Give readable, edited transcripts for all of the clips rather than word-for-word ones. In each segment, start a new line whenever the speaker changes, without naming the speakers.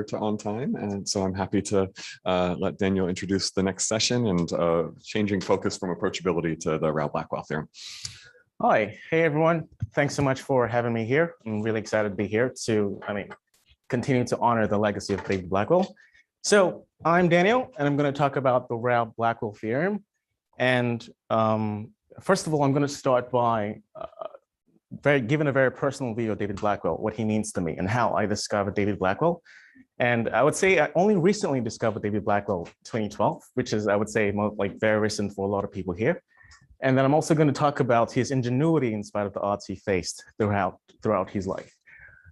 to on time, and so I'm happy to let Daniel introduce the next session and changing focus from approachability to the Rao-Blackwell theorem.
Hi, hey everyone. Thanks so much for having me here. I'm really excited to be here to, continue to honor the legacy of David Blackwell. So I'm Daniel, and I'm going to talk about the Rao-Blackwell theorem. And first of all, I'm going to start by giving a very personal view of David Blackwell, what he means to me, and how I discovered David Blackwell. And I would say I only recently discovered David Blackwell 2012, which is, I would say, very recent for a lot of people here. And then I'm also going to talk about his ingenuity in spite of the odds he faced throughout his life.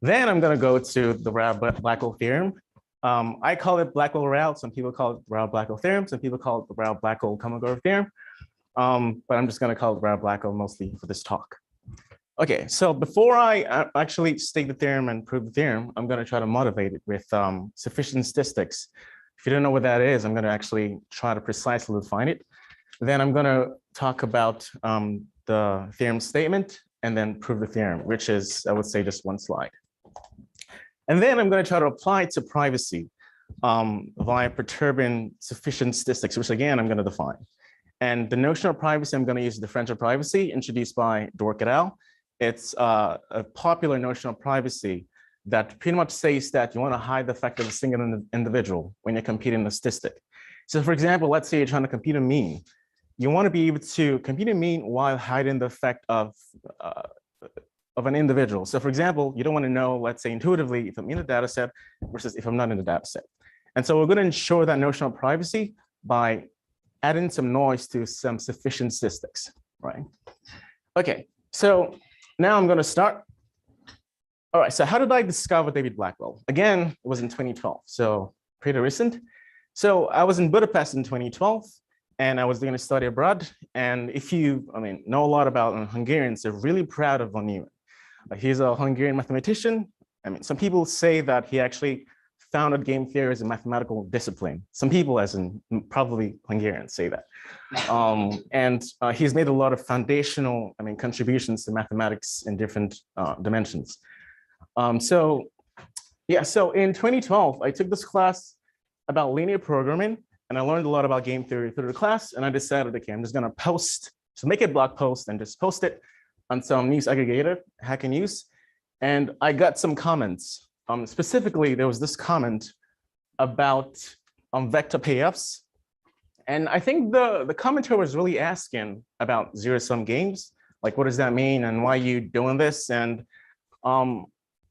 Then I'm going to go to the Rao-Blackwell theorem. I call it Blackwell-Rao. Some people call it Rao-Blackwell theorem. Some people call it the Rao-Blackwell theorem. But I'm just going to call it Rao-Blackwell mostly for this talk. Okay, so before I actually state the theorem and prove the theorem, I'm going to try to motivate it with sufficient statistics. If you don't know what that is, I'm going to actually try to precisely define it. Then I'm going to talk about the theorem statement and then prove the theorem, which is, I would say, just one slide. And then I'm going to try to apply it to privacy via perturbing sufficient statistics, which again, I'm going to define. And the notion of privacy, I'm going to use differential privacy introduced by Dork et al. It's a popular notion of privacy that pretty much says that you want to hide the effect of a single individual when you're computing a statistic. So for example, let's say you're trying to compute a mean. You want to be able to compute a mean while hiding the effect of an individual. So for example, you don't want to know, let's say intuitively, if I'm in the data set versus if I'm not in the data set. And so we're going to ensure that notion of privacy by adding some noise to some sufficient statistics, right? Okay, so now I'm going to start. All right, so how did I discover David Blackwell? Again, it was in 2012, so pretty recent. So I was in Budapest in 2012, and I was doing a study abroad. And if you, know a lot about Hungarians, they're really proud of Von Neumann. He's a Hungarian mathematician. Some people say that he actually founded game theory as a mathematical discipline. Some people, as in probably Hungarians, say that. He's made a lot of foundational, contributions to mathematics in different dimensions. So in 2012, I took this class about linear programming, and I learned a lot about game theory through the class. And I decided, okay, I'm just going to make a blog post and just post it on some news aggregator, Hacker News. And I got some comments. Specifically, there was this comment about vector payoffs. And I think the commenter was really asking about zero-sum games. Like, what does that mean? And why are you doing this? And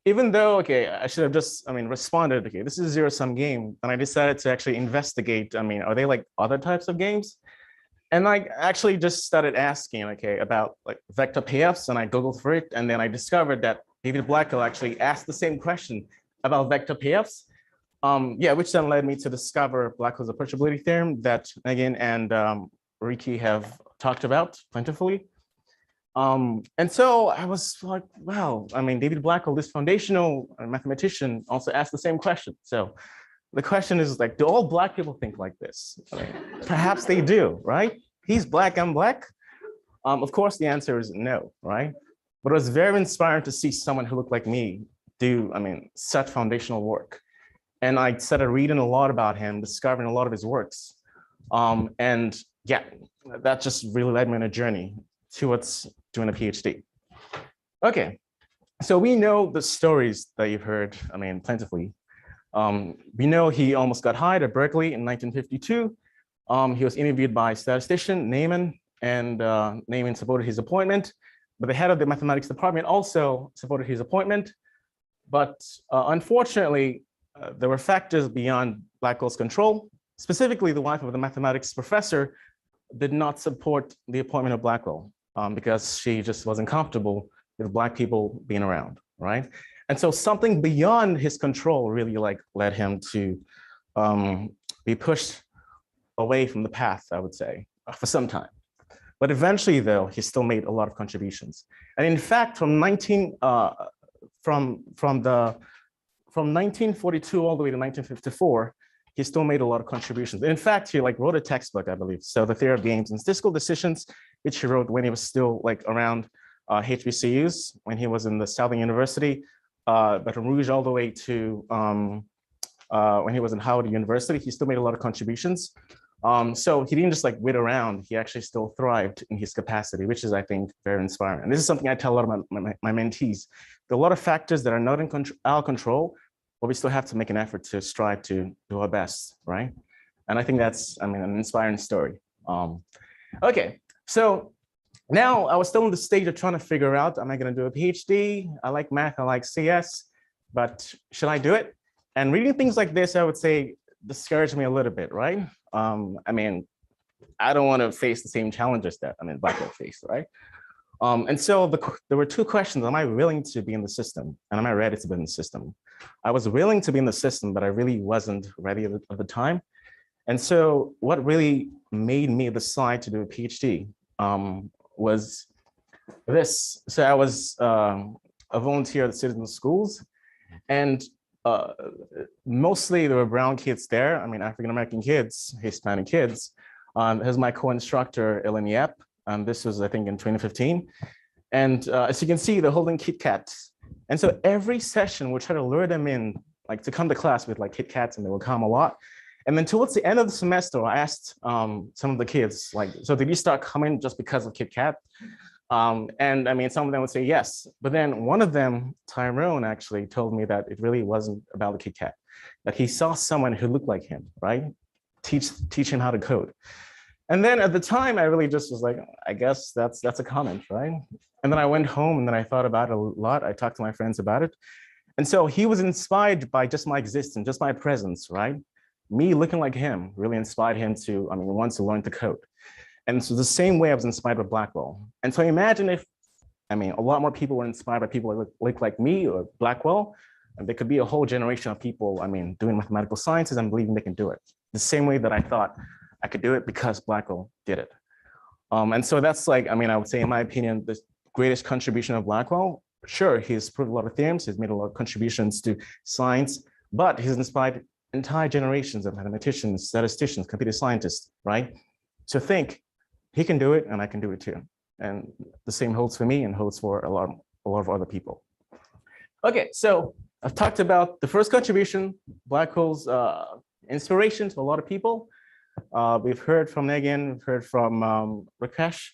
even though, okay, I should have just, responded, okay, this is a zero-sum game. And I decided to actually investigate, are they like other types of games? And I actually just started asking, okay, about like vector payoffs, and I Googled for it. And then I discovered that David Blackwell actually asked the same question about vector payoffs. Which then led me to discover Blackwell's approachability theorem that Megan and Ricky have talked about plentifully. And so I was like, wow, David Blackwell, this foundational mathematician, also asked the same question. So the question is like, do all Black people think like this? Perhaps they do, right? He's Black, I'm Black. Of course, the answer is no, right? But it was very inspiring to see someone who looked like me do, such foundational work. And I started reading a lot about him, discovering a lot of his works. That just really led me on a journey towards doing a PhD. Okay, so we know the stories that you've heard, plentifully. We know he almost got hired at Berkeley in 1952. He was interviewed by statistician Neyman, and Neyman supported his appointment. But the head of the mathematics department also supported his appointment. But unfortunately, there were factors beyond Blackwell's control. Specifically, the wife of the mathematics professor did not support the appointment of Blackwell because she just wasn't comfortable with Black people being around, right? And so something beyond his control really led him to be pushed away from the path, I would say, for some time. But eventually, though, he still made a lot of contributions. And in fact, from 1942 all the way to 1954, he still made a lot of contributions. In fact, he wrote a textbook, I believe. So the theory of games and statistical decisions, which he wrote when he was still around HBCUs, when he was in the Southern University, Baton Rouge all the way to when he was in Howard University. He still made a lot of contributions. So he didn't just like wait around. He actually still thrived in his capacity, which is, I think, very inspiring. And this is something I tell a lot of my mentees. There are a lot of factors that are not in our control, but we still have to make an effort to strive to do our best, right? And I think that's, I mean, an inspiring story. Okay, so now I was still in the stage of trying to figure out, am I going to do a PhD? I like math, I like CS, but should I do it? And reading things like this, I would say, discouraged me a little bit, right? I mean, I don't want to face the same challenges that Blackwell faced, right? And so there were two questions. Am I willing to be in the system? And am I ready to be in the system? I was willing to be in the system, but I really wasn't ready at the time. And so what really made me decide to do a PhD was this. So I was a volunteer at the Citizen Schools, and mostly there were brown kids there. I mean, African-American kids, Hispanic kids. Here's my co-instructor, Ellen Yap. This was, I think, in 2015. And as you can see, they're holding Kit Kats. And so every session, we'll try to lure them in, like to come to class with like Kit Kats, and they will come a lot. And then towards the end of the semester, I asked some of the kids, like, so did you start coming just because of Kit Kat? And I mean, some of them would say yes, but then one of them, Tyrone, actually told me that it really wasn't about the Kit Kat, that he saw someone who looked like him, right? Teach him how to code. And then at the time, I really just was like, I guess that's a comment, right? And then I went home and then I thought about it a lot. I talked to my friends about it. And so he was inspired by just my existence, just my presence, right? Me looking like him really inspired him to, want to learn to code. And so the same way I was inspired by Blackwell. And so imagine if, a lot more people were inspired by people that look like me or Blackwell, and there could be a whole generation of people, doing mathematical sciences and believing they can do it. The same way that I thought I could do it because Blackwell did it. And so that's like, I would say, in my opinion, the greatest contribution of Blackwell. Sure, he's proved a lot of theorems, he's made a lot of contributions to science, but he's inspired entire generations of mathematicians, statisticians, computer scientists, right? To think he can do it and I can do it too. And the same holds for me and holds for a lot of other people. Okay, so I've talked about the first contribution, Blackwell's inspiration to a lot of people. We've heard from Megan, we've heard from Rakesh.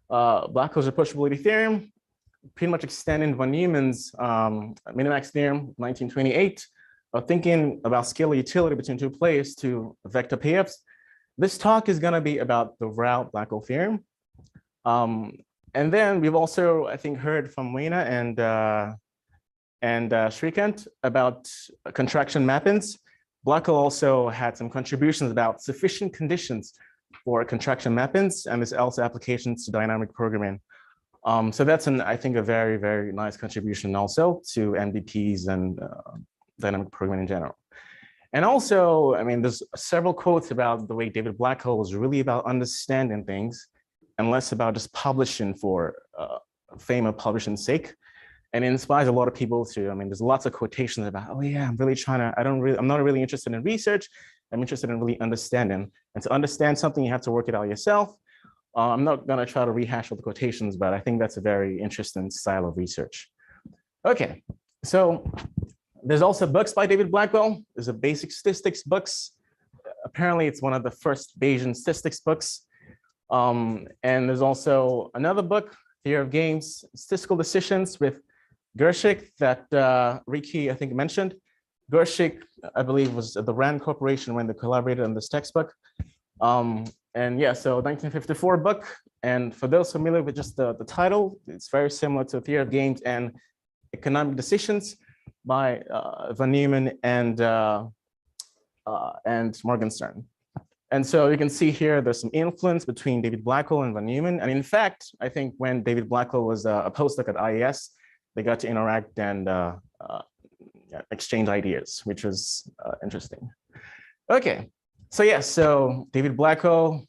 Blackwell's approachability theorem, pretty much extending von Neumann's minimax theorem, 1928, thinking about scalar utility between two players to vector payups. This talk is going to be about the Rao-Blackwell theorem. And then we've also, I think, heard from Weena and Shrikant about contraction mappings. Blackwell also had some contributions about sufficient conditions for contraction mappings, and there's also applications to dynamic programming. So that's, I think, a very, very nice contribution also to MDPs and dynamic programming in general. And also, there's several quotes about the way David Blackwell was really about understanding things and less about just publishing for fame of publishing's sake. And it inspires a lot of people to, there's lots of quotations about, oh yeah, I'm really trying to, I'm not really interested in research. I'm interested in really understanding. And to understand something, you have to work it out yourself. I'm not gonna try to rehash all the quotations, but I think that's a very interesting style of research. Okay, so there's also books by David Blackwell. There's a basic statistics books. Apparently it's one of the first Bayesian statistics books. And there's also another book, Theory of Games, Statistical Decisions with Gershik that Ricky, I think, mentioned. Gershik, I believe, was at the Rand Corporation when they collaborated on this textbook. And yeah, so 1954 book. And for those familiar with just the title, it's very similar to Theory of Games and Economic Decisions by von Neumann and Morgenstern. And so you can see here, there's some influence between David Blackwell and von Neumann. And in fact, I think when David Blackwell was a postdoc at IES, they got to interact and exchange ideas, which was interesting. Okay, so yeah, so David Blackwell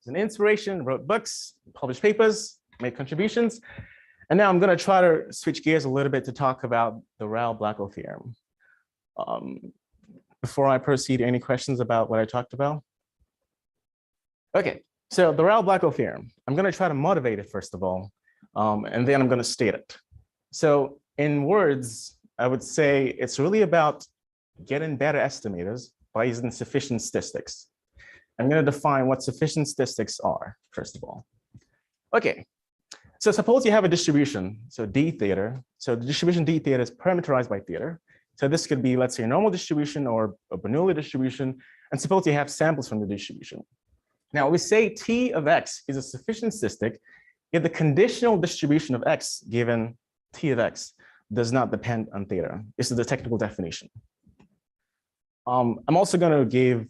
is an inspiration, wrote books, published papers, made contributions. And now I'm gonna try to switch gears a little bit to talk about the Rao-Blackwell theorem. Before I proceed, any questions about what I talked about? Okay, so the Rao-Blackwell theorem, I'm gonna try to motivate it first of all, and then I'm gonna state it. So in words, I would say it's really about getting better estimators by using sufficient statistics. I'm going to define what sufficient statistics are, first of all. Okay, so suppose you have a distribution, so d theta. So the distribution d theta is parameterized by theta. So this could be, let's say, a normal distribution or a Bernoulli distribution. And suppose you have samples from the distribution. Now we say T of X is a sufficient statistic if the conditional distribution of X given T of X does not depend on theta. This is the technical definition. I'm also going to give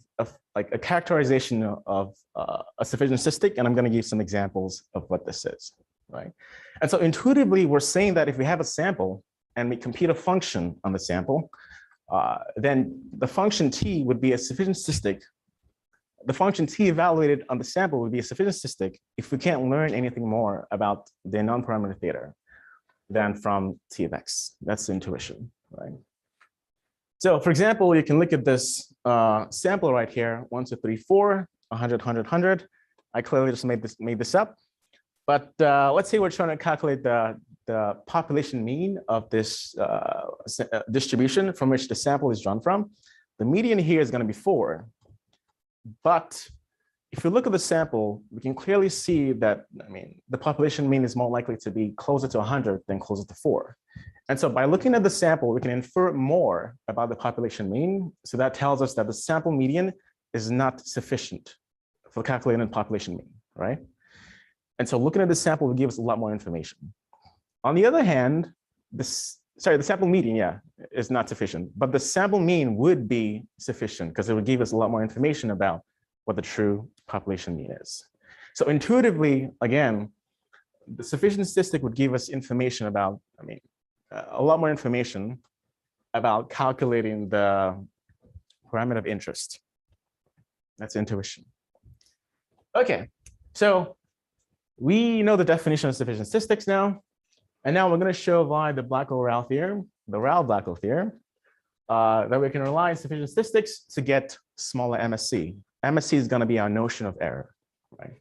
a characterization of a sufficient statistic, and I'm going to give some examples of what this is, right? And so intuitively, we're saying that if we have a sample and we compute a function on the sample, then the function T would be a sufficient statistic. The function T evaluated on the sample would be a sufficient statistic if we can't learn anything more about the non-parameter theta than from T of X. That's the intuition, right? So for example, you can look at this sample right here, 1, 2, 3, 4, 100, 100, 100. I clearly just made this up. But let's say we're trying to calculate the population mean of this distribution from which the sample is drawn from. The median here is going to be 4. But if you look at the sample, we can clearly see that, the population mean is more likely to be closer to 100 than closer to 4. And so by looking at the sample, we can infer more about the population mean. So that tells us that the sample median is not sufficient for calculating the population mean, right? And so looking at the sample will give us a lot more information. On the other hand, the sample median, is not sufficient, but the sample mean would be sufficient because it would give us a lot more information about what the true population mean is. So intuitively, again, the sufficient statistic would give us information about, a lot more information about calculating the parameter of interest. That's intuition. Okay, so we know the definition of sufficient statistics now. And now we're going to show via the Blackwell-Rao theorem, the Rao-Blackwell theorem, that we can rely on sufficient statistics to get smaller MSE. MSE is going to be our notion of error, right?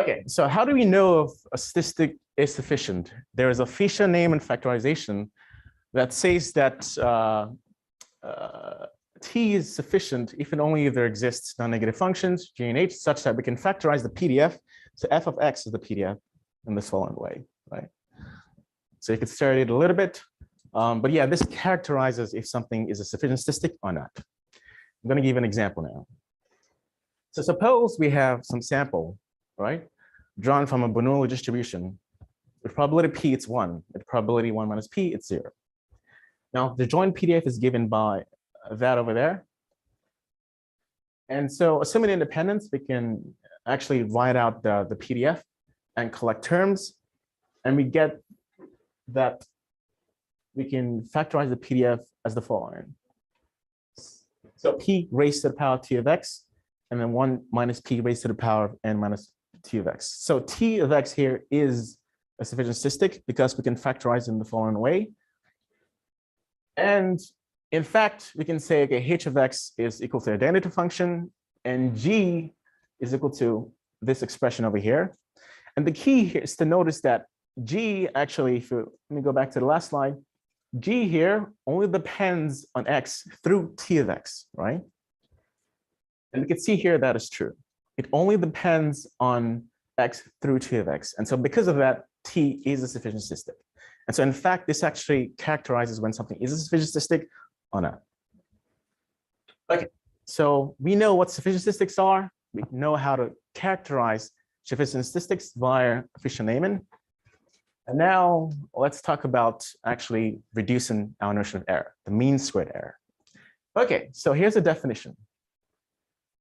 Okay, so how do we know if a statistic is sufficient? There is a feature name and factorization that says that T is sufficient if and only if there exists non-negative functions, G and H, such that we can factorize the PDF. So f of x is the PDF in this following way, right? So you could start it a little bit, but yeah, this characterizes if something is a sufficient statistic or not. I'm going to give an example now. So suppose we have some sample, right, drawn from a Bernoulli distribution. With probability p, it's 1. With probability 1 minus p, it's 0. Now, the joint PDF is given by that over there. And so assuming independence, we can actually write out the PDF and collect terms. And we get that we can factorize the PDF as the following. So p raised to the power t of x, and then 1 minus p raised to the power of n minus t of x. So t of x here is a sufficient statistic because we can factorize in the following way. And in fact, we can say, okay, h of x is equal to the identity function, and g is equal to this expression over here. And the key here is to notice that g actually, let me go back to the last slide, g here only depends on x through t of x, right? And we can see here that is true. It only depends on x through t of x. And so because of that, t is a sufficient statistic. And so in fact, this actually characterizes when something is a sufficient statistic or not. Okay, so we know what sufficient statistics are. We know how to characterize sufficient statistics via efficient naming. And now let's talk about actually reducing our notion of error, the mean squared error. Okay, so here's the definition.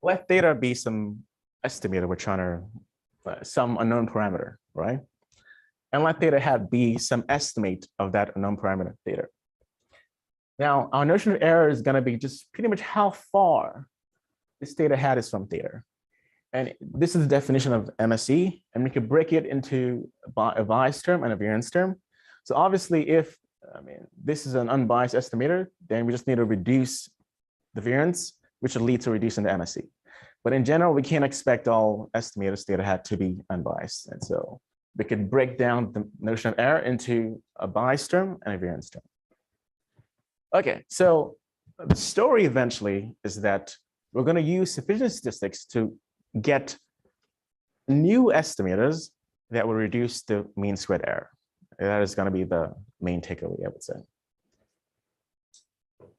Let theta be some estimator we're trying to, some unknown parameter, right? And let theta hat be some estimate of that unknown parameter theta. Now, our notion of error is going to be just pretty much how far this theta hat is from theta. And this is the definition of MSE, and we could break it into a biased term and a variance term. So obviously, if this is an unbiased estimator, then we just need to reduce the variance, which will lead to reducing the MSE. But in general, we can't expect all estimators theta hat to be unbiased. And so we could break down the notion of error into a biased term and a variance term. Okay, so the story eventually is that we're going to use sufficient statistics to get new estimators that will reduce the mean squared error. That is going to be the main takeaway, I would say.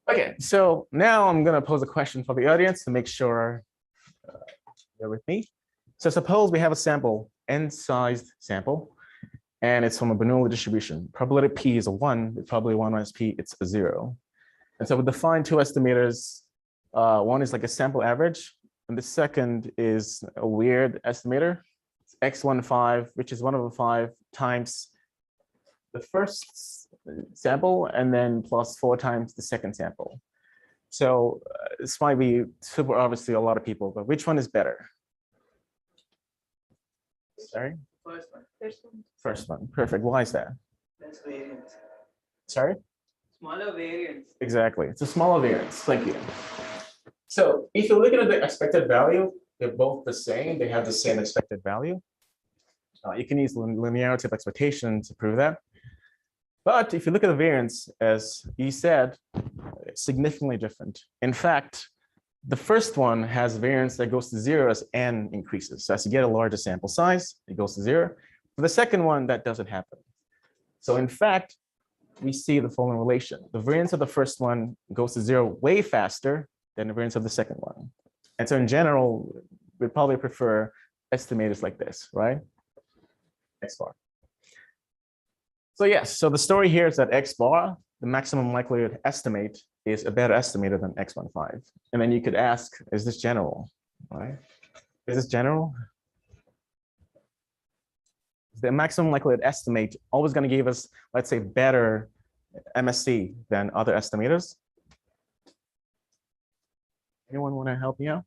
Okay, so now I'm going to pose a question for the audience to make sure they're with me. So suppose we have a sample, n-sized sample, and it's from a Bernoulli distribution. Probability P is a 1, with probability 1 minus P, it's a 0. And so we define two estimators. One is like a sample average, and the second is a weird estimator. It's x15, which is 1 over 5 times the first sample, and then plus 4 times the second sample. So this might be super obvious to a lot of people, but which one is better? Sorry?
First one. First one.
First one, perfect. Why is that?
That's variance.
Sorry?
Smaller variance.
Exactly, it's a smaller variance. Thank you. So if you're looking at the expected value, they're both the same. They have the same expected value. You can use linearity of expectation to prove that. But if you look at the variance, as you said, it's significantly different. In fact, the first one has variance that goes to 0 as n increases. So as you get a larger sample size, it goes to 0. For the second one, that doesn't happen. So in fact, we see the following relation. The variance of the first one goes to 0 way faster than the variance of the second one. And so in general, we'd probably prefer estimators like this, right? X bar. So yes, so the story here is that X bar, the maximum likelihood estimate, is a better estimator than X15. And then you could ask, is this general, right? Is this general? Is the maximum likelihood estimate always going to give us, let's say, better MSE than other estimators? Anyone want to help me out?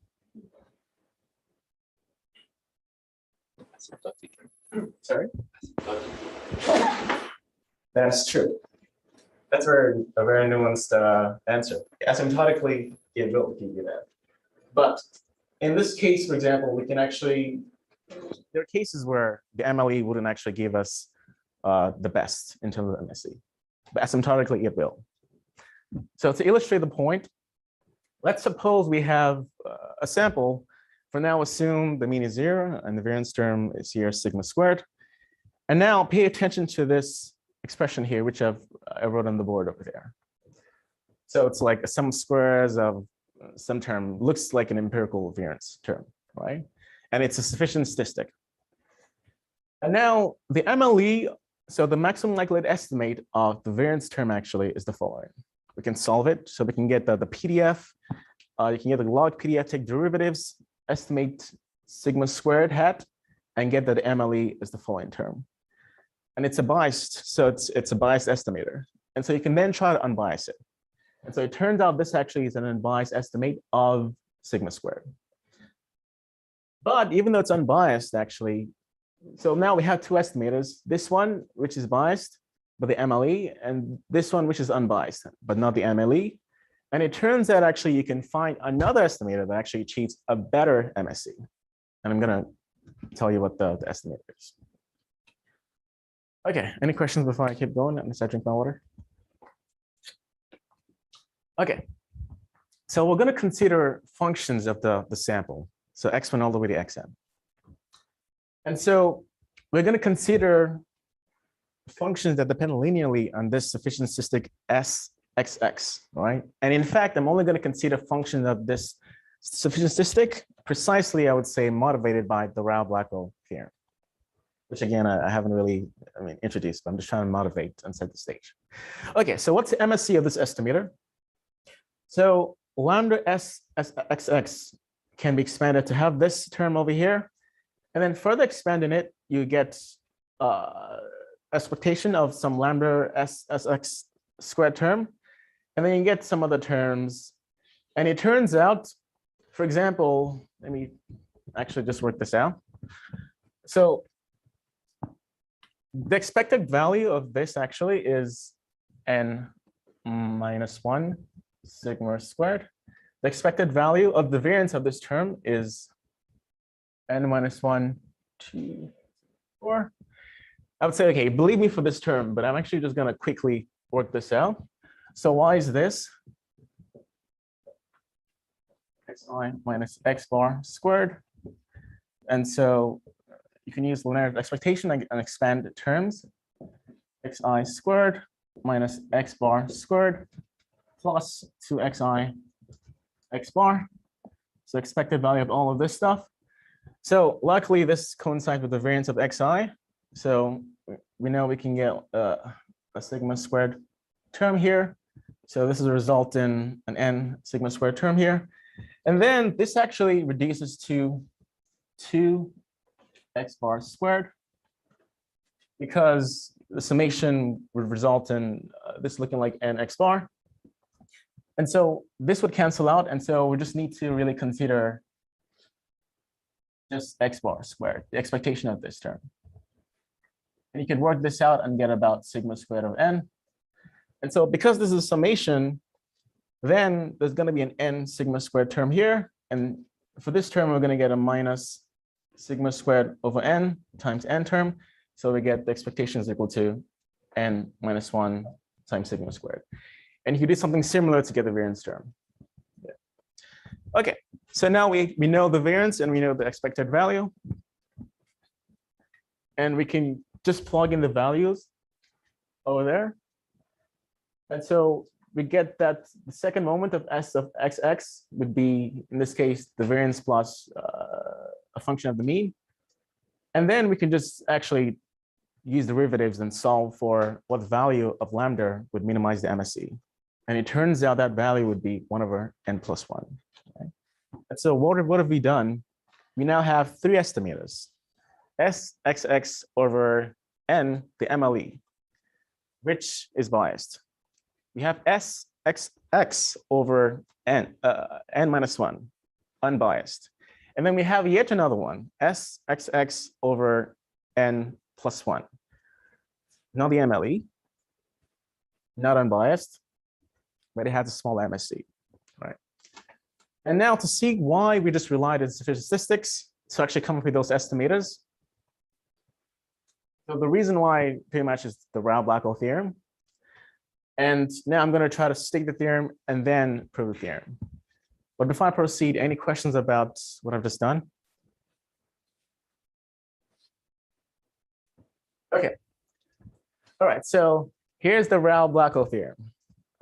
Sorry? That's true. That's a very nuanced answer. Asymptotically, it will give you that. But in this case, for example, we can actually, there are cases where the MLE wouldn't actually give us the best in terms of MSE, but asymptotically it will. So to illustrate the point, let's suppose we have a sample. For now, assume the mean is 0 and the variance term is here sigma squared. And now pay attention to this expression here, which I wrote on the board over there. So it's like a sum of squares of some term, looks like an empirical variance term, right? And it's a sufficient statistic. And now the MLE, so the maximum likelihood estimate of the variance term actually is the following. We can solve it. So we can get the PDF, you can get the log PDF, take derivatives, estimate sigma squared hat, and get that the MLE is the following term. And it's a biased, so it's a biased estimator. And so you can then try to unbias it. And so it turns out this actually is an unbiased estimate of sigma squared. But even though it's unbiased, actually, so now we have two estimators, this one, which is biased, but the MLE, and this one, which is unbiased, but not the MLE. And it turns out actually you can find another estimator that actually achieves a better MSE. And I'm gonna tell you what the estimator is. Okay, any questions before I keep going? Unless I drink my water. Okay, so we're gonna consider functions of the sample. So x1 all the way to xn. And so we're gonna consider functions that depend linearly on this sufficient statistic SXX, right? And in fact, I'm only gonna consider functions of this sufficient statistic, precisely, I would say, motivated by the Rao-Blackwell theorem, which again, I haven't really, introduced, but I'm just trying to motivate and set the stage. Okay, so what's the MSE of this estimator? So lambda SXX can be expanded to have this term over here, and then further expanding it, you get expectation of some lambda SXX squared term, and then you get some other terms. And it turns out, for example, let me actually just work this out. So the expected value of this actually is n minus 1 sigma squared. The expected value of the variance of this term is n minus 1, 2, 4. I would say, okay, believe me for this term, but I'm actually just going to quickly work this out. So why is this? xi minus x bar squared. And so you can use linear expectation and expand the terms. Xi squared minus x bar squared plus 2xi x bar. So expected value of all of this stuff. So luckily this coincides with the variance of xi. So we know we can get a sigma squared term here. So this is a result in an n sigma squared term here. And then this actually reduces to 2x bar squared because the summation would result in this looking like nx bar. And so this would cancel out. And so we just need to really consider just x bar squared, the expectation of this term. And you can work this out and get about sigma squared of n. And so because this is a summation, then there's going to be an n sigma squared term here. And for this term, we're going to get a minus sigma squared over n times n term. So we get the expectation is equal to n minus 1 times sigma squared. And you can do something similar to get the variance term. Yeah. OK, so now we know the variance and we know the expected value. And we can just plug in the values over there. And so we get that the second moment of s of xx would be, in this case, the variance plus a function of the mean. And then we can just actually use derivatives and solve for what value of lambda would minimize the MSE. And it turns out that value would be 1 over n plus 1. Okay? And so what have we done? We now have 3 estimators. Sxx over n, the MLE, which is biased. We have Sxx over n, n minus 1, unbiased. And then we have yet another one, Sxx over n plus 1. Not the MLE, not unbiased, but it has a small MSE, right? And now to see why we just relied on statistics to actually come up with those estimators. So the reason why pretty much is the Rao-Blackwell theorem. And now I'm going to try to state the theorem and then prove the theorem. But before I proceed, any questions about what I've just done? Okay. All right, so here's the Rao-Blackwell theorem.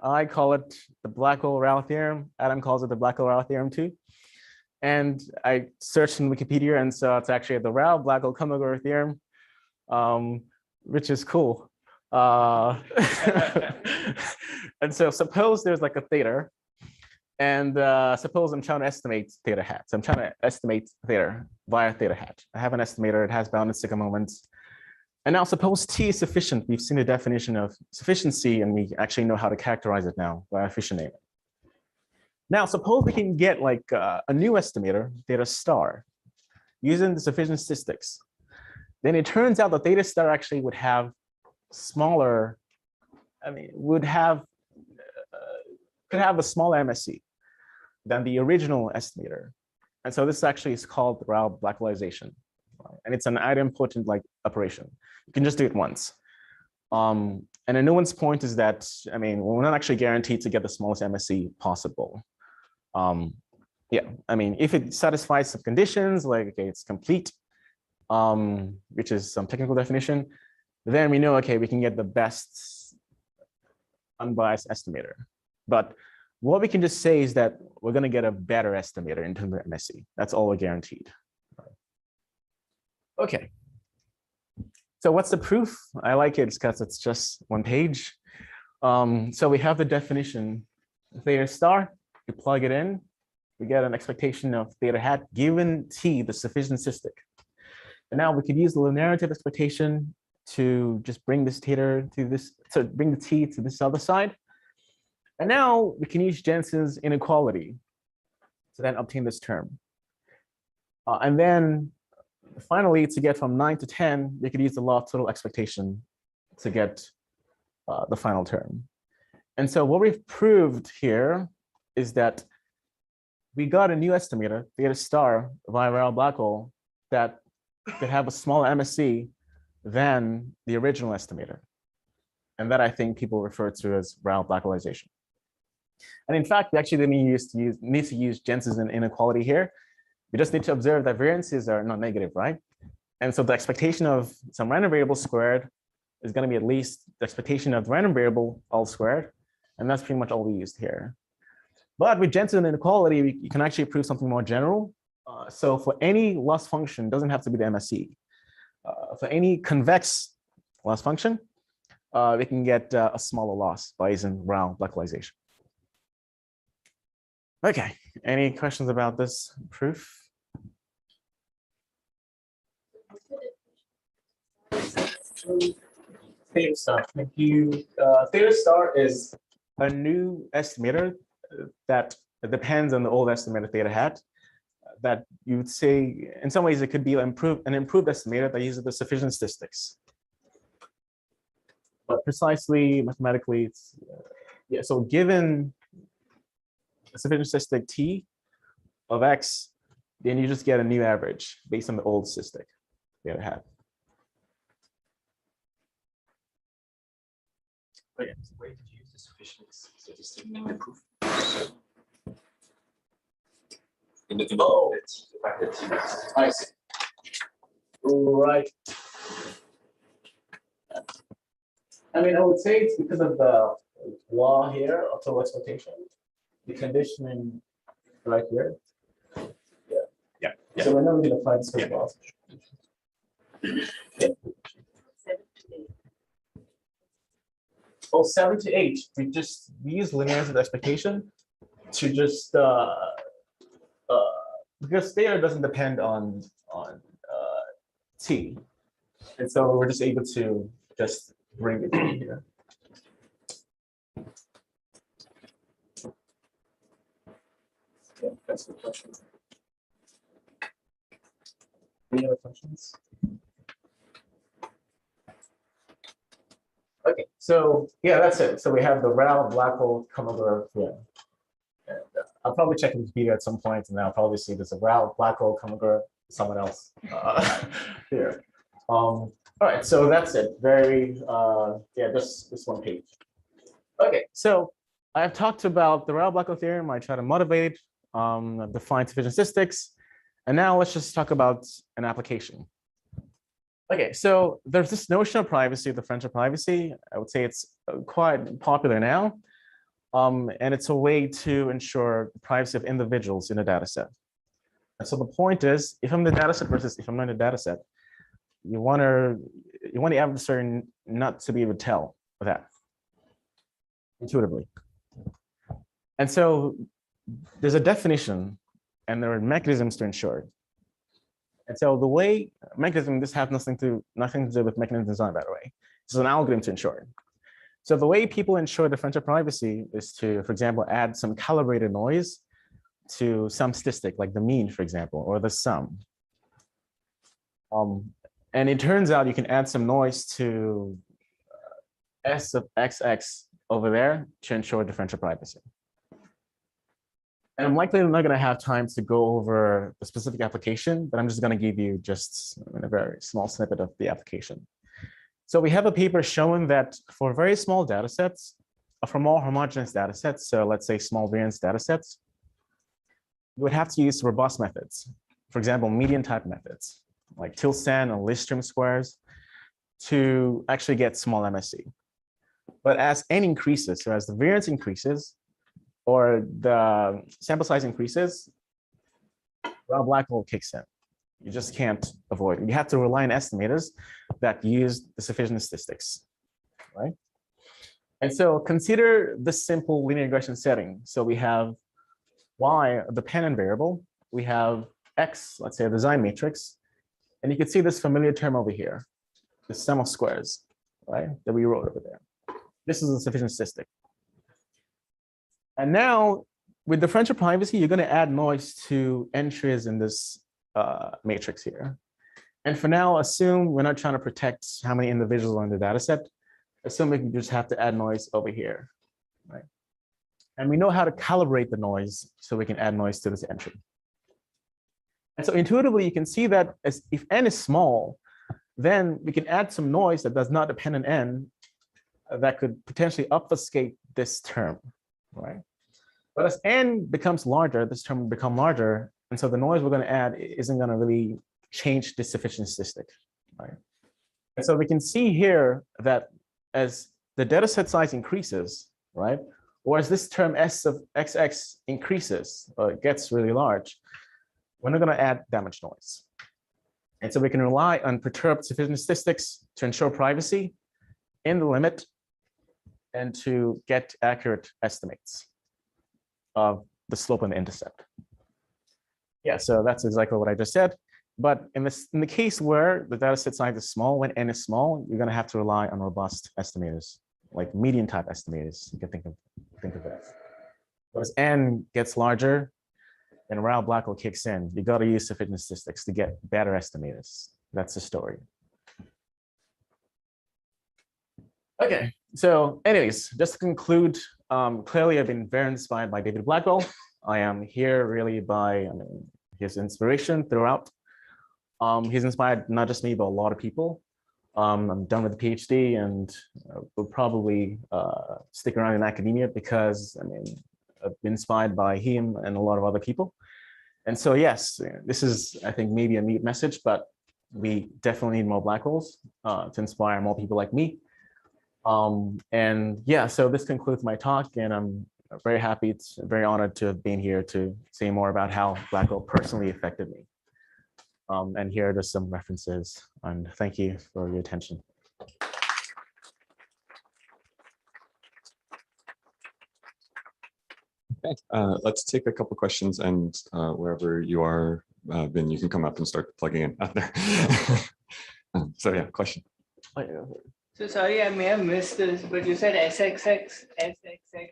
I call it the Blackwell-Rao theorem. Adam calls it the Blackwell-Rao theorem too. And I searched in Wikipedia, and so it's actually the Rao-Blackwell theorem, which is cool. And so suppose there's like a theta, and suppose I'm trying to estimate theta hat. So I'm trying to estimate theta via theta hat. I have an estimator, it has bounded sigma moments. And now suppose T is sufficient. We've seen the definition of sufficiency, and we actually know how to characterize it now by efficient naming. Now suppose we can get like a new estimator, theta star, using the sufficient statistics. Then it turns out that theta star actually would have smaller, could have a smaller MSE than the original estimator. And so this actually is called Rao Blackwellization. And it's an idempotent like operation. You can just do it once. And a nuance point is that, we're not actually guaranteed to get the smallest MSE possible. If it satisfies some conditions, like, okay, it's complete, which is some technical definition, then we know, okay, we can get the best unbiased estimator. But what we can just say is that we're going to get a better estimator in terms of MSE. That's all we're guaranteed. Okay. So what's the proof? I like it because it's just one page. So we have the definition, theta star, you plug it in, we get an expectation of theta hat given T, the sufficient statistic. And now we could use the linearity expectation to just bring this theta to this, to bring the T to this other side. And now we can use Jensen's inequality to then obtain this term. And then finally, to get from 9 to 10, we could use the law of total expectation to get the final term. And so what we've proved here is that we got a new estimator, theta star, via Rao-Blackwell, that could have a smaller MSE than the original estimator. And that I think people refer to as Rao Blackwellization. And in fact, we actually didn't need to use Jensen's inequality here. We just need to observe that variances are not negative, right? And so the expectation of some random variable squared is going to be at least the expectation of the random variable all squared. And that's pretty much all we used here. But with Jensen's inequality, you can actually prove something more general. So for any loss function, it doesn't have to be the MSE. For any convex loss function, we can get a smaller loss by using Rao Blackwellization. Okay, any questions about this proof? Theta star. Thank you. Theta star is a new estimator that depends on the old estimator theta hat. That you would say, in some ways, it could be an improved estimator that uses the sufficient statistics. But precisely mathematically, it's yeah. So given a sufficient statistic t of x, then you just get a new average based on the old statistic theta hat.
Wait, where did you use the sufficient statistic in the proof? In the fact that
I see. Right. I mean, I would say it's because of the law here of total expectation, the conditioning right here. Yeah. So we're never going to apply this to the law. Yeah. 7 to 8. We use linearity of expectation to just because theta doesn't depend on t, and so we're just able to just bring it in here. Yeah, that's the question. Any other questions? Okay, so yeah, that's it. So we have the Rao Blackwell Commodore theorem. And I'll probably check Wikipedia at some point, and I'll probably see there's a Rao Blackwell Commodore, someone else here. All right, so that's it. Very yeah, just this one page. Okay, so I've talked about the Rao Blackwell theorem. I try to motivate it, define sufficient statistics, and now let's just talk about an application. Okay, so there's this notion of privacy, the French of privacy. I would say it's quite popular now. And it's a way to ensure the privacy of individuals in a data set. And so the point is, if I'm the data set versus if I'm not in the data set, you want the adversary not to be able to tell that intuitively. And so there's a definition and there are mechanisms to ensure it. And so the way mechanism, this has nothing to do with mechanism design, by the way. This is an algorithm to ensure it. So the way people ensure the French of privacy is to, for example, add some calibrated noise to some statistic, like the mean, for example, or the sum. And it turns out you can add some noise to S of XX over there to ensure differential privacy. And I'm likely not going to have time to go over the specific application, but I'm just going to give you just a very small snippet of the application. So we have a paper showing that for very small data sets, for more homogeneous data sets, so let's say small variance data sets, you would have to use robust methods. For example, median type methods, like Tilston or Listrom squares, to actually get small MSE. But as n increases, so as the variance increases, or the sample size increases, Rao Blackwell kicks in. You just can't avoid it. You have to rely on estimators that use the sufficient statistics, right? And so consider this simple linear regression setting. So we have y, a dependent variable. We have x, let's say a design matrix. And you can see this familiar term over here, the sum of squares, right, that we wrote over there. This is a sufficient statistic. And now with differential privacy, you're going to add noise to entries in this matrix here. And for now, assume we're not trying to protect how many individuals are in the data set. Assume we can just have to add noise over here, right? And we know how to calibrate the noise so we can add noise to this entry. And so intuitively, you can see that if n is small, then we can add some noise that does not depend on n that could potentially obfuscate this term, right? But as n becomes larger, this term will become larger. And so the noise we're going to add isn't going to really change the sufficiency statistic, right? And so we can see here that as the data set size increases, right? Or as this term S of XX increases, or it gets really large, we're not going to add that much noise. And so we can rely on perturbed sufficiency statistics to ensure privacy in the limit and to get accurate estimates of the slope and the intercept. Yeah, so that's exactly what I just said. But in the case where the data set size is small, when n is small, you're going to have to rely on robust estimators, like median type estimators. You can think of that. But as n gets larger, and Rao-Blackwell kicks in, you got to use sufficiency statistics to get better estimators. That's the story. Okay, so anyways, just to conclude, clearly I've been very inspired by David Blackwell. I am here really by his inspiration throughout. He's inspired not just me, but a lot of people. I'm done with the PhD and will probably stick around in academia because I've been inspired by him and a lot of other people. And so, yes, this is, I think, maybe a neat message, but we definitely need more Blackwells to inspire more people like me. And yeah, so this concludes my talk, and I'm very happy, very honored to have been here to say more about how Blackwell personally affected me. And here are just some references, and thank you for your attention.
Okay, let's take a couple questions, and wherever you are, Ben, you can come up and start plugging in out there. So yeah, question.
So sorry, I may have missed this, but you said SXX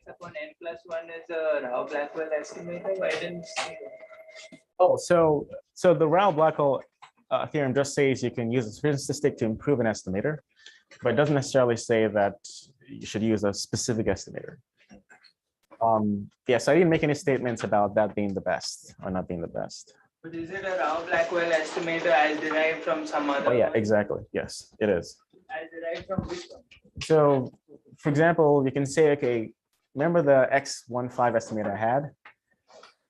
upon n+1 is a Rao-Blackwell estimator. I didn't see that.
Oh, so the Rao-Blackwell theorem just says you can use a sufficiency statistic to improve an estimator, but it doesn't necessarily say that you should use a specific estimator. Yes, I didn't make any statements about that being the best or not being the best.
But is it a Rao-Blackwell estimator as derived from some other?
Oh yeah,
one?
exactly. Yes, it is.
As derived from which one?
So, for example, you can say, okay, remember the X15 estimator I had?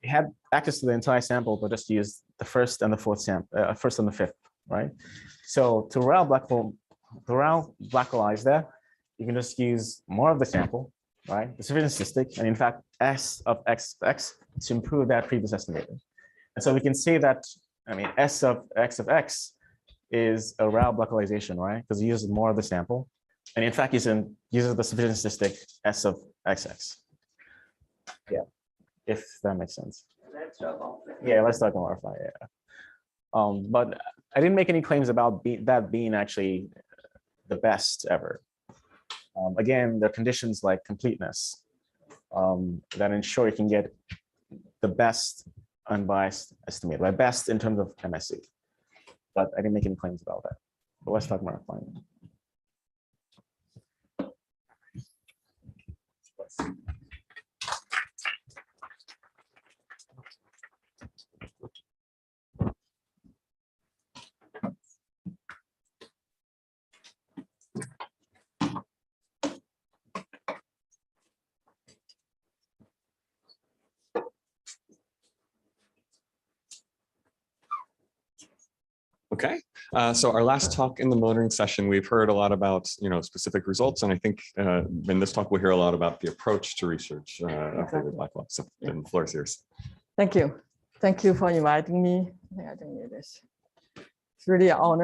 It had access to the entire sample, but just used the first and the fourth sample, first and the fifth, right? So to Rao-Blackwellize that, you can just use more of the sample, right? The sufficiency statistic, and in fact, S of X to improve that previous estimator. And so we can say that, S of X is a Rao-Blackwellization, right? Because it uses more of the sample. And in fact, uses the sufficiency statistic S of XX. Yeah, if that makes sense.
Let's talk about it.
Yeah, let's talk more. Yeah. But I didn't make any claims about that being actually the best ever. Again, there are conditions like completeness that ensure you can get the best unbiased estimate, by best in terms of MSE. But I didn't make any claims about that. But let's talk more finally.
Okay, so our last talk in the motoring session, we've heard a lot about specific results, and I think in this talk we'll hear a lot about the approach to research of David Blackwell. So the floor is yours.
Thank you for inviting me. I think it is. It's really an honor.